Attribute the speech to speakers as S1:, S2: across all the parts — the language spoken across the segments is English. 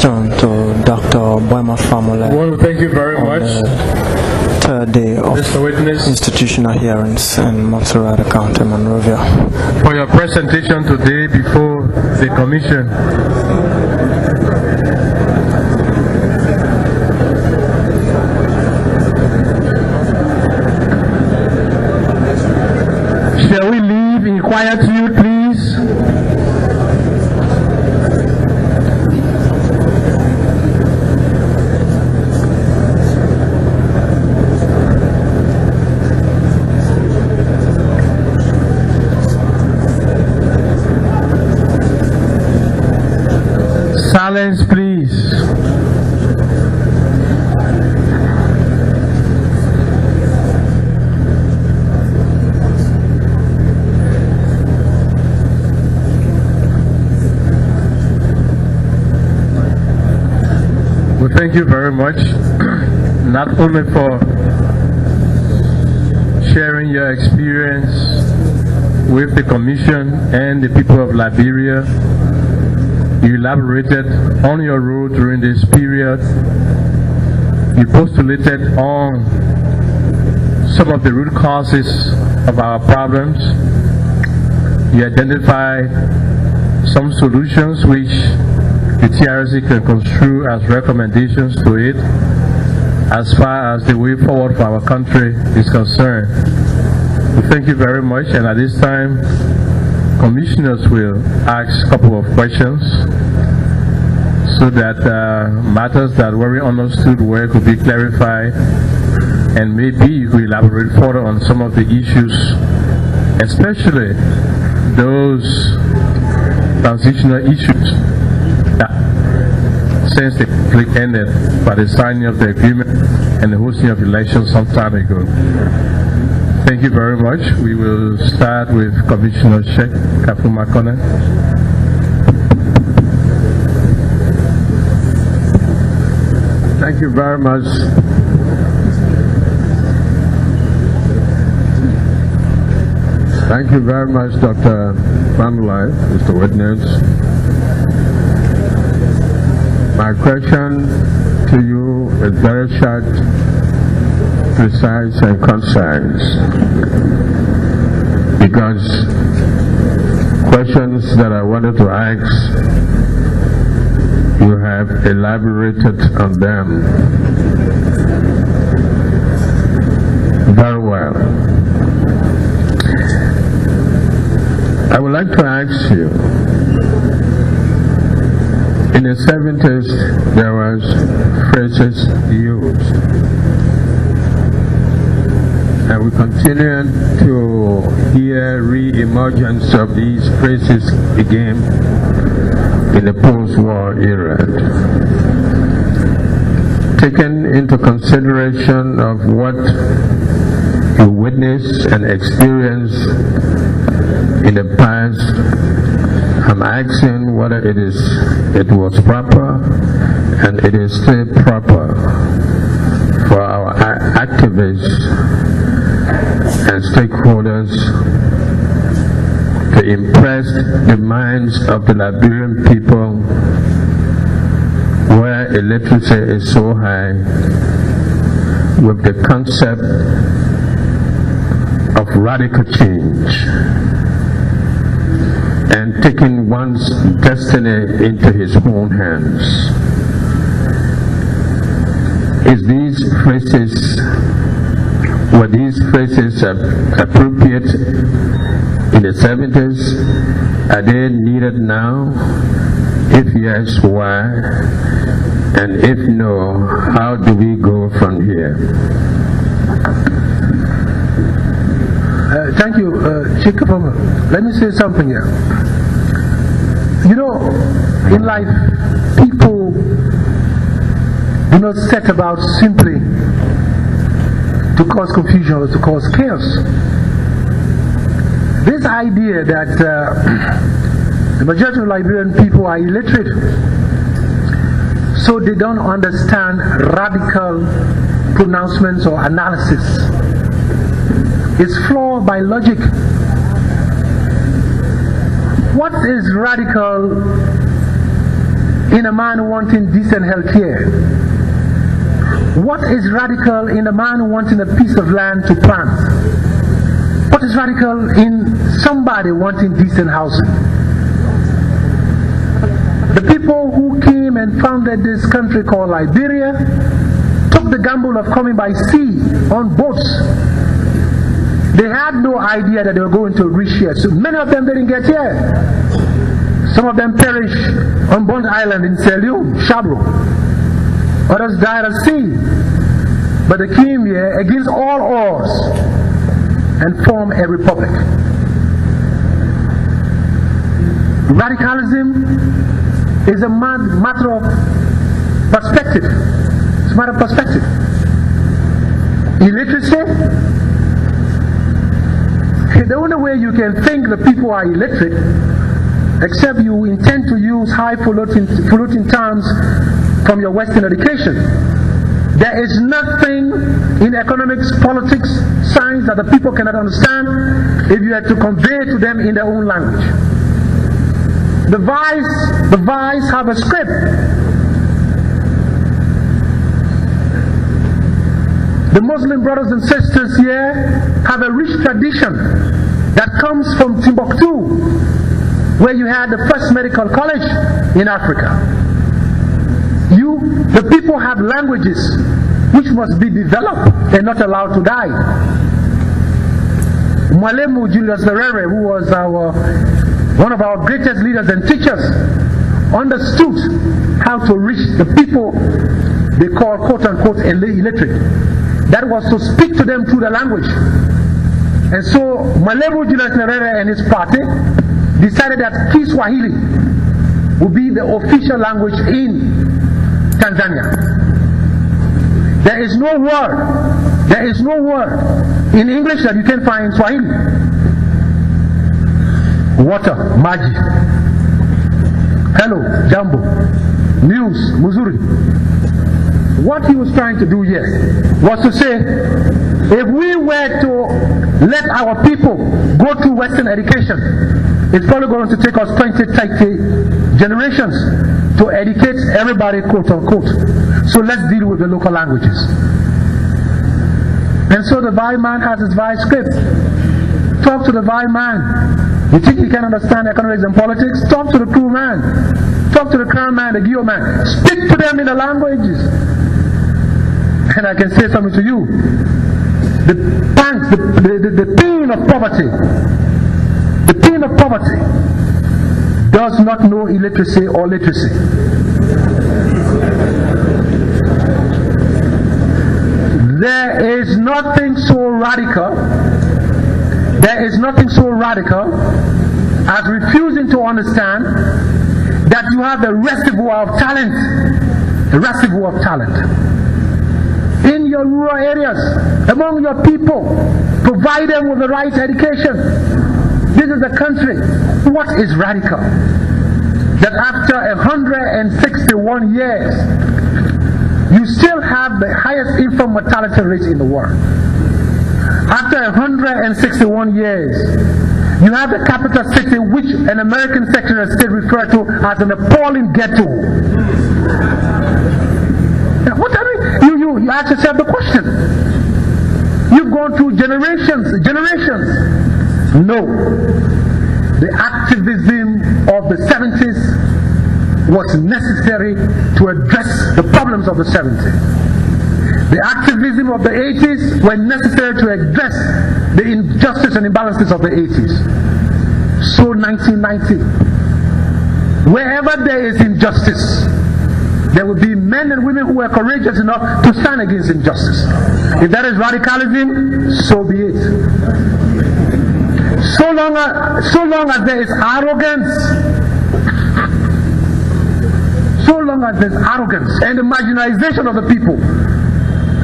S1: question to Dr. Boima Fahnbulleh.
S2: Well, thank you very much.
S1: Third day of institutional hearings in Montserrat County, Monrovia.
S2: For your presentation today before the Commission. Shall we leave in quietude, please? Silence, please. Well, thank you very much, not only for sharing your experience with the Commission and the people of Liberia. You elaborated on your role during this period. You postulated on some of the root causes of our problems. You identified some solutions which the TRC can construe as recommendations to it as far as the way forward for our country is concerned. We thank you very much, and at this time, commissioners will ask a couple of questions so that matters that were understood well could be clarified, and maybe you could elaborate further on some of the issues, especially those transitional issues that, since the conflict ended by the signing of the agreement and the hosting of elections some time ago. Thank you very much. We will start with Commissioner Sheikh Kafumakone.
S3: Thank you very much. Thank you very much, Dr. Fahnbulleh, Mr. Witness. My question to you is very short, precise and concise, because questions that I wanted to ask, you have elaborated on them very well. I would like to ask you, in the 70s there was phrases used, and we continue to hear re-emergence of these phrases again in the post-war era. Taken into consideration of what you witnessed and experienced in the past, I'm asking whether it was proper and it is still proper for our activists and stakeholders to impress the minds of the Liberian people where illiteracy is so high with the concept of radical change and taking one's destiny into his own hands. Were these phrases appropriate in the 70s? Are they needed now? If yes, why? And if no, how do we go from here?
S4: Thank you, Sheikh Kafumakone. Let me say something here. You know, in life, people do not set about simply to cause confusion or to cause chaos. This idea that the majority of Liberian people are illiterate, so they don't understand radical pronouncements or analysis, is flawed by logic. What is radical in a man wanting decent health care? What is radical in a man wanting a piece of land to plant? What is radical in somebody wanting decent housing? The people who came and founded this country called Liberia took the gamble of coming by sea on boats. They had no idea that they were going to reach here. So many of them didn't get here. Some of them perished on Bond Island in Sierra Shabro. Others died at sea. But they came here against all odds and formed a republic. Radicalism is a matter of perspective. It's a matter of perspective. Illiteracy, the only way you can think that people are illiterate, except you intend to use highfalutin terms from your Western education. There is nothing in economics, politics, science that the people cannot understand if you had to convey to them in their own language. The vice have a script. The Muslim brothers and sisters here have a rich tradition that comes from Timbuktu, where you had the first medical college in Africa. The people have languages which must be developed and not allowed to die. Mwalimu Julius Nyerere, who was one of our greatest leaders and teachers, understood how to reach the people they call quote-unquote illiterate. That was to speak to them through the language. And so Mwalimu Julius Nyerere and his party decided that Kiswahili would be the official language in Tanzania. There is no word in English that you can find in Swahili. Water, maji. Hello, jambo. News, muzuri. What he was trying to do here was to say, if we were to let our people go through Western education, it's probably going to take us 20, 30 generations to educate everybody, quote unquote. So let's deal with the local languages. And so the Vai man has his Vai script. Talk to the Vai man. You think he can understand economics and politics? Talk to the crew man. Talk to the crown man, the Gio man. Speak to them in the languages. And I can say something to you. The pain of poverty, the pain of poverty does not know illiteracy or literacy. There is nothing so radical. There is nothing so radical as refusing to understand that you have a reservoir of talent. A reservoir of talent. In your rural areas, among your people, provide them with the right education. This is a country. What is radical? That after 161 years, you still have the highest infant mortality rate in the world. After 161 years, you have the capital city, which an American Secretary of State referred to as an appalling ghetto. Now, what I mean, you ask yourself the question. You've gone through generations. No. The activism of the 70s was necessary to address the problems of the 70s. The activism of the 80s were necessary to address the injustice and imbalances of the 80s. So 1990. Wherever there is injustice, there will be men and women who are courageous enough to stand against injustice. If that is radicalism, so be it. So long as there is arrogance, and the marginalization of the people,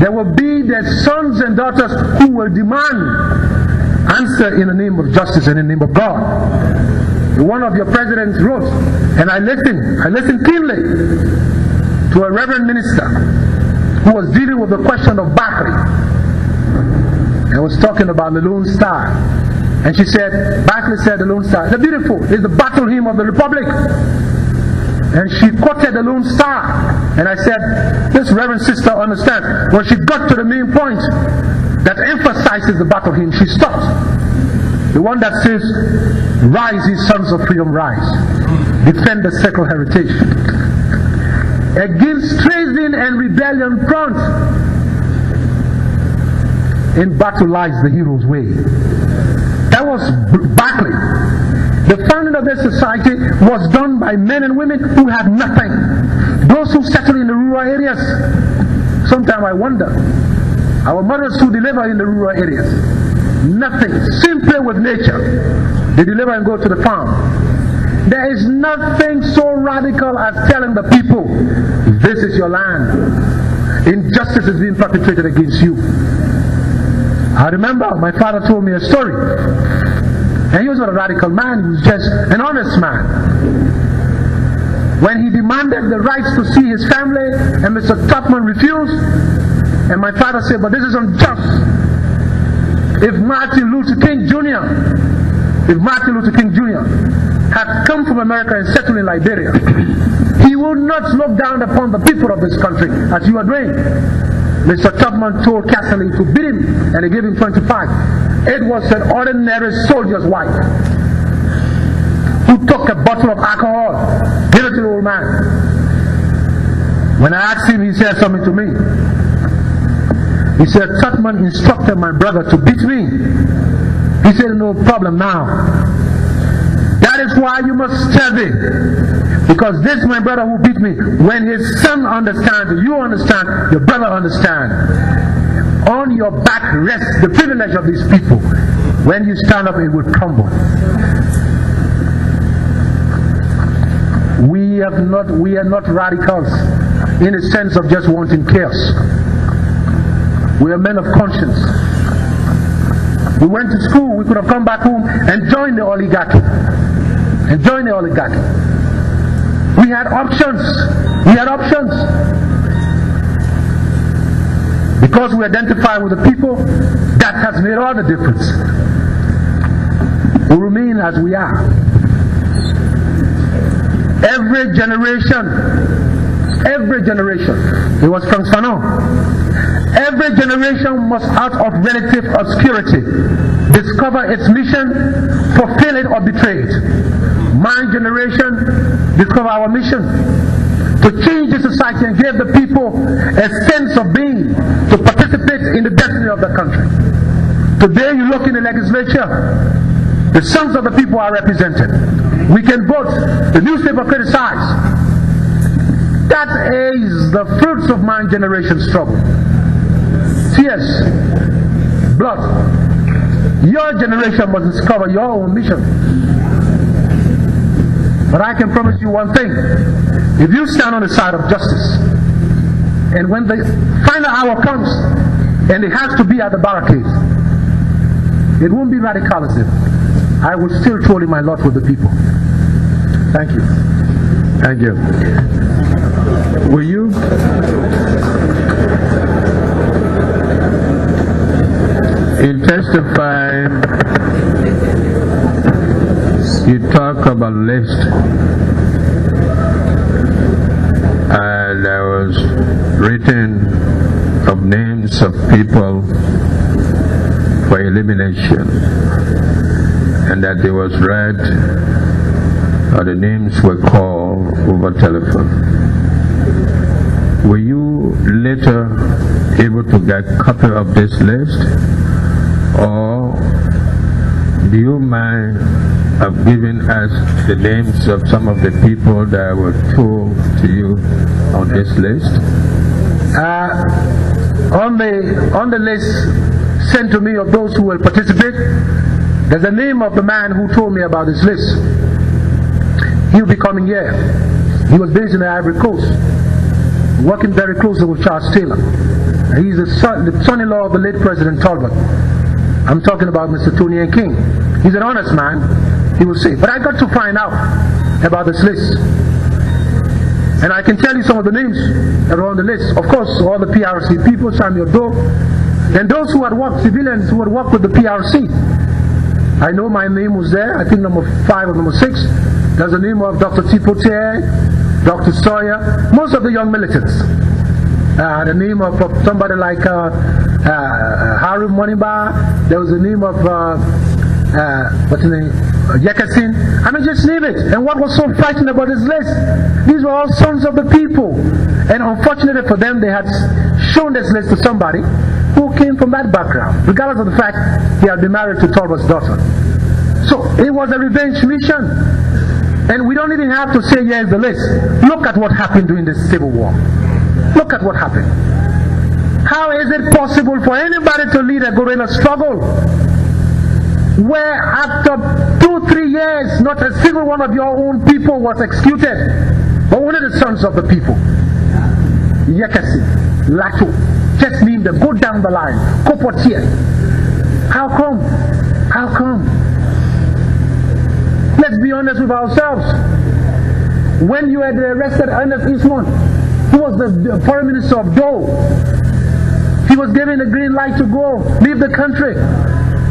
S4: there will be the sons and daughters who will demand answer in the name of justice and in the name of God. One of your presidents wrote, and I listened keenly to a reverend minister who was dealing with the question of Bakri and was talking about the Lone Star. And she said, Bakri said the Lone Star, it's beautiful, it's the battle hymn of the Republic. And she quoted the Lone Star. And I said, this Reverend Sister understands. When she got to the main point that emphasizes the battle hymn, she stopped. The one that says, rise ye sons of freedom, rise. Defend the sacred heritage. Against treason and rebellion front. In battle lies the hero's way. That was Barclay. The founding of this society was done by men and women who had nothing. Those who settled in the rural areas. Sometimes I wonder, our mothers who deliver in the rural areas, nothing, simply with nature. They deliver and go to the farm. There is nothing so radical as telling the people, this is your land. Injustice is being perpetrated against you. I remember my father told me a story. And he was not a radical man, he was just an honest man. When he demanded the rights to see his family, and Mr. Tubman refused, and my father said, but this is unjust. If Martin Luther King Jr. had come from America and settled in Liberia, he would not look down upon the people of this country as you are doing. Mr. Tubman told Casserly to beat him, and he gave him 25. It was an ordinary soldier's wife who took a bottle of alcohol, gave it to the old man. When I asked him, he said something to me. He said, Tubman instructed my brother to beat me. He said, no problem now. That is why you must study. Because this my brother who beat me, when his son understands, you understand, your brother understands. On your back rests the privilege of these people. When you stand up, it will crumble. We are not radicals in the sense of just wanting chaos. We are men of conscience. We went to school, we could have come back home and joined the oligarchy. We had options. Because we identify with the people, that has made all the difference. We remain as we are. Every generation, it was Frantz Fanon. Every generation must, out of relative obscurity, discover its mission, fulfill it or betray it. My generation, discover our mission, to change the society and give the people a sense of being, to participate in the destiny of the country. Today you look in the legislature, the sons of the people are represented. We can vote, the newspaper criticize. That is the fruits of my generation's struggle. Tears, blood. Your generation must discover your own mission. But I can promise you one thing. If you stand on the side of justice, and when the final hour comes, and it has to be at the barricade, it won't be radicalism. I will still throw in my lot with the people. Thank you.
S3: Thank you. Will you? In testifying, you talk about list, and there was written of names of people for elimination, and that they was read, or the names were called over telephone. Were you later able to get a copy of this list, or do you mind of giving us the names of some of the people that were told to you on this list?
S4: On the list sent to me of those who will participate, there's a name of the man who told me about this list. He'll be coming here. He was based in the Ivory Coast, working very closely with Charles Taylor. He's the son-in-law of the late President Talbot. I'm talking about Mr. Tony N. King. He's an honest man, he will say. But I got to find out about this list. And I can tell you some of the names that are on the list. Of course, all the PRC people, Samuel Doe, and those who had worked, civilians who had worked with the PRC. I know my name was there, I think number 5 or number 6. There's the name of Dr. Tipo Tier, Dr. Sawyer, most of the young militants. The name of somebody like Harry Moniba, there was the name of what's his name? Yekasin. I mean, just name it. And what was so frightening about this list? These were all sons of the people. And unfortunately for them, they had shown this list to somebody who came from that background, regardless of the fact he had been married to Tolbert's daughter. So it was a revenge mission. And we don't even have to say, here's the list. Look at what happened during the Civil War. Look at what happened. How is it possible for anybody to lead a guerrilla struggle where after 2-3 years not a single one of your own people was executed, but only the sons of the people? Yekasi, Lato, just name them, go down the line, Kopotier. How come? How come? Let's be honest with ourselves. When you had arrested Ernest Eastman, who was the foreign minister of Dole, he was given the green light to go, leave the country.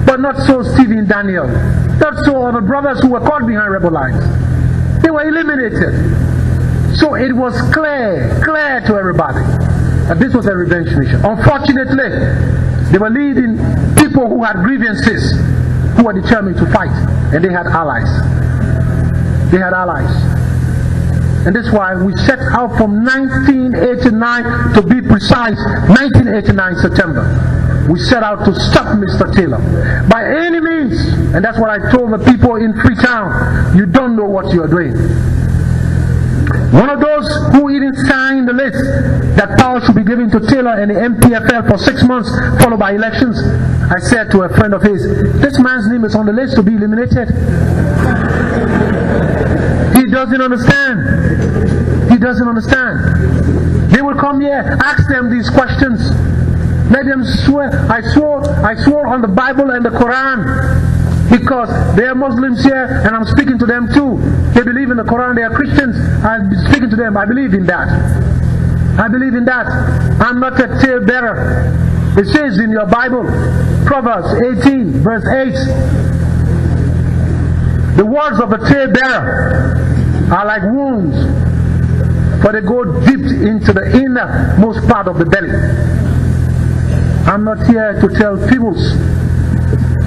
S4: But not so Stephen Daniel, not so other brothers who were caught behind rebel lines. They were eliminated. So it was clear to everybody that this was a revenge mission. Unfortunately, they were leading people who had grievances, who were determined to fight, and they had allies. They had allies. And that's why we set out from 1989, to be precise, 1989 September. We set out to stop Mr. Taylor by any means. And that's what I told the people in Freetown. You don't know what you are doing. One of those who even signed the list that power should be given to Taylor and the MPFL for 6 months, followed by elections, I said to a friend of his, this man's name is on the list to be eliminated. He doesn't understand. He doesn't understand. They will come here, ask them these questions. Let them swear. I swore on the Bible and the Quran, because they are Muslims here and I'm speaking to them too. They believe in the Quran, they are Christians. I'm speaking to them. I believe in that. I believe in that. I'm not a talebearer. It says in your Bible, Proverbs 18 verse 8, the words of a talebearer are like wounds, for they go deep into the innermost part of the belly. I'm not here to tell fables.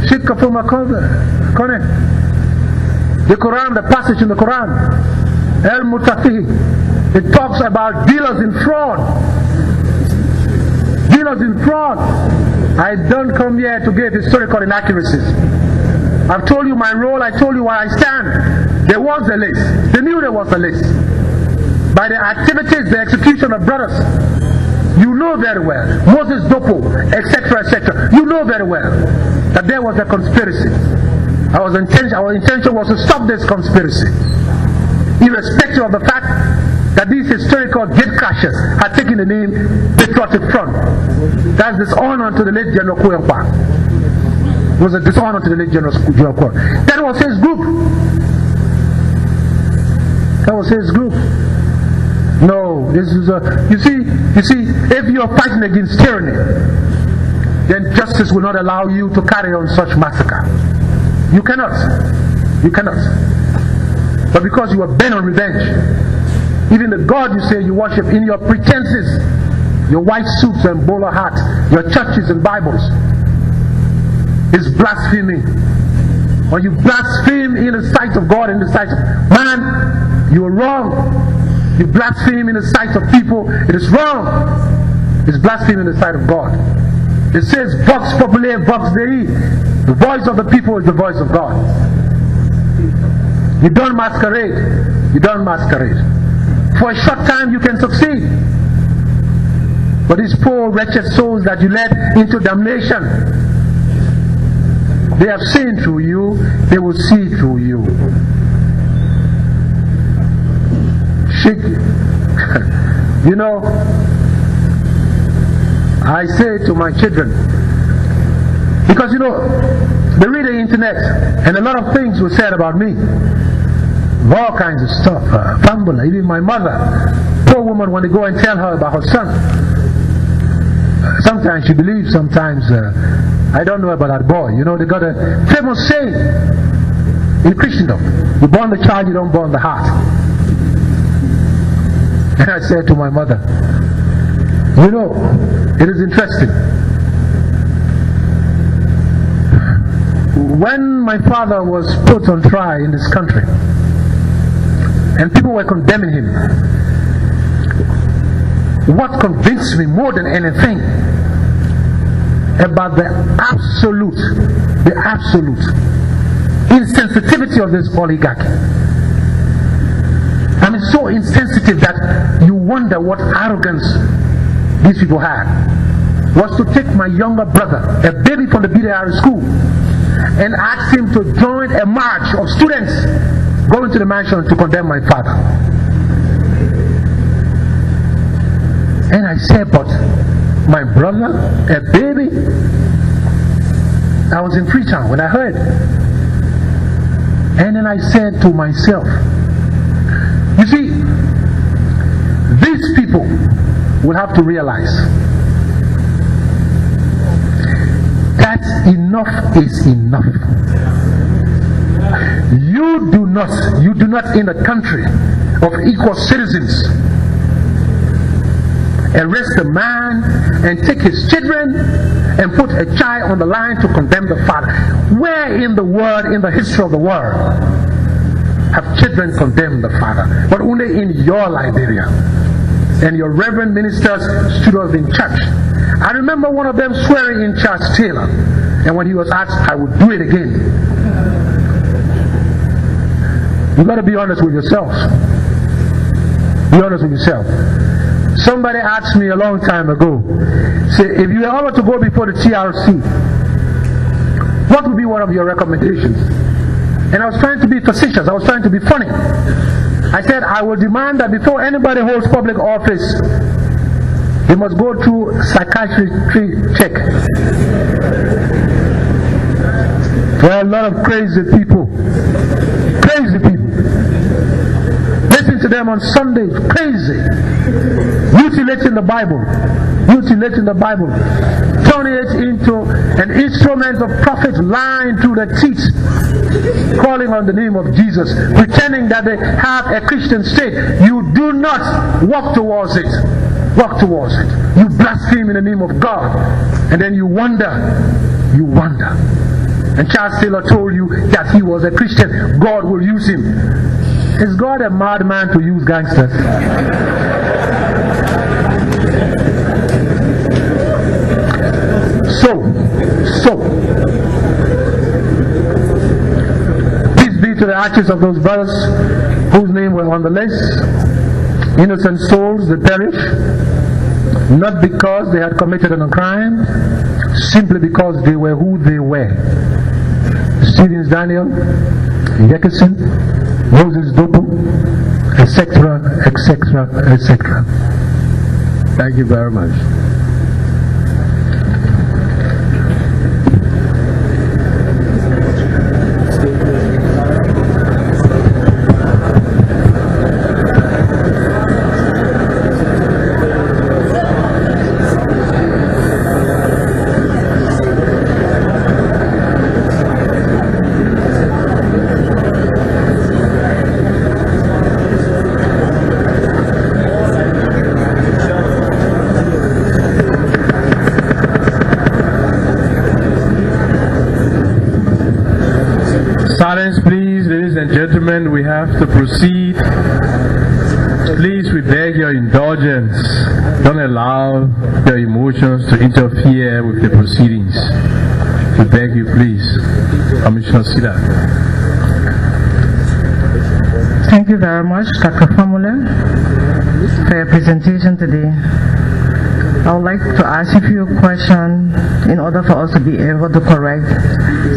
S4: The Quran, the passage in the Quran, El Mutafihi, it talks about dealers in fraud. Dealers in fraud. I don't come here to give historical inaccuracies. I've told you my role, I told you where I stand. There was a list. They knew there was a list. By the activities, the execution of brothers, you know very well, Moses Dopo, etc., etc. You know very well that there was a conspiracy. Our intention was to stop this conspiracy, irrespective of the fact that these historical gate crashers had taken the name Patriotic Front. That's dishonor to the late General Kouyankwa. It was a dishonor to the late General Kouyankwa. That was his group. That was his group. No, this is you see, if you are fighting against tyranny, then justice will not allow you to carry on such massacre. You cannot. You cannot. But because you are bent on revenge, even the God you say you worship in your pretenses, your white suits and bowler hats, your churches and Bibles, is blaspheming. When you blaspheme in the sight of God, in the sight of man, you are wrong. You blaspheme in the sight of people, it is wrong. It's blasphemy in the sight of God. It says, Vox Populi, Vox Dei. The voice of the people is the voice of God. You don't masquerade. You don't masquerade. For a short time you can succeed. But these poor wretched souls that you led into damnation, they have seen through you, they will see through you. You know, I say to my children, because you know, they read the internet and a lot of things were said about me, all kinds of stuff. Fahnbulleh, even my mother, poor woman, when they go and tell her about her son, sometimes she believes, sometimes I don't know about that boy. You know, they got a famous saying in Christendom: you born the child, you don't born the heart. And I said to my mother, you know, it is interesting. When my father was put on trial in this country, and people were condemning him, what convinced me more than anything about the absolute insensitivity of this oligarchy. I mean, so insensitive that you wonder what arrogance these people had, was to take my younger brother, a baby from the BDR school, and ask him to join a march of students going to the mansion to condemn my father. And I said, but my brother, a baby? I was in Freetown when I heard. And then I said to myself, you see, these people will have to realize that enough is enough. You do not in a country of equal citizens arrest a man and take his children and put a child on the line to condemn the father. Where in the world, in the history of the world, have children condemned the father? But only in your Liberia. And your reverend ministers stood up in church. I remember one of them swearing in Charles Taylor, and when he was asked, I would do it again. You got to be honest with yourself. Be honest with yourself. Somebody asked me a long time ago, say, if you were ever to go before the TRC, what would be one of your recommendations? And I was trying to be facetious, I was trying to be funny. I said, I will demand that before anybody holds public office, they must go through psychiatric check. There are a lot of crazy people. Crazy people. Listen to them on Sundays, crazy. Mutilating the Bible. Mutilating the Bible. Turning it into an instrument of profit, lying through the teeth, calling on the name of Jesus, pretending that they have a Christian state. You do not walk towards it. Walk towards it. You blaspheme in the name of God. And then you wonder. You wonder. And Charles Taylor told you that he was a Christian. God will use him. Is God a madman to use gangsters? So, peace be to the ashes of those brothers whose name were on the list. Innocent souls that perish, not because they had committed a crime, simply because they were who they were. Stevens Daniel, Yekison, Moses Dopo, etc., etc., etc. Thank you very much.
S2: Silence, please, ladies and gentlemen. We have to proceed. Please, we beg your indulgence. Don't allow your emotions to interfere with the proceedings. We beg you, please. Commissioner Sida.
S5: Thank you very much, Dr. Fahnbulleh, for your presentation today. I would like to ask you a few questions in order for us to be able to correct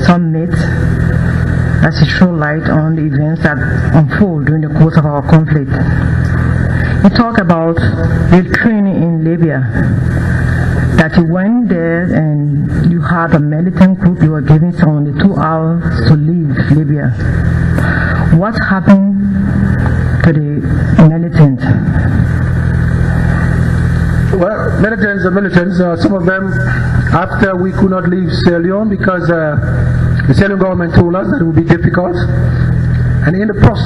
S5: some myths as it show light on the events that unfold during the course of our conflict. You talk about the training in Libya, that you went there and you had a militant group, you were given only 2 hours to leave Libya. What happened to the militants?
S4: Well, militants are militants. Some of them, after we could not leave Sierra Leone because the Sierra Leone government told us that it would be difficult, and in the process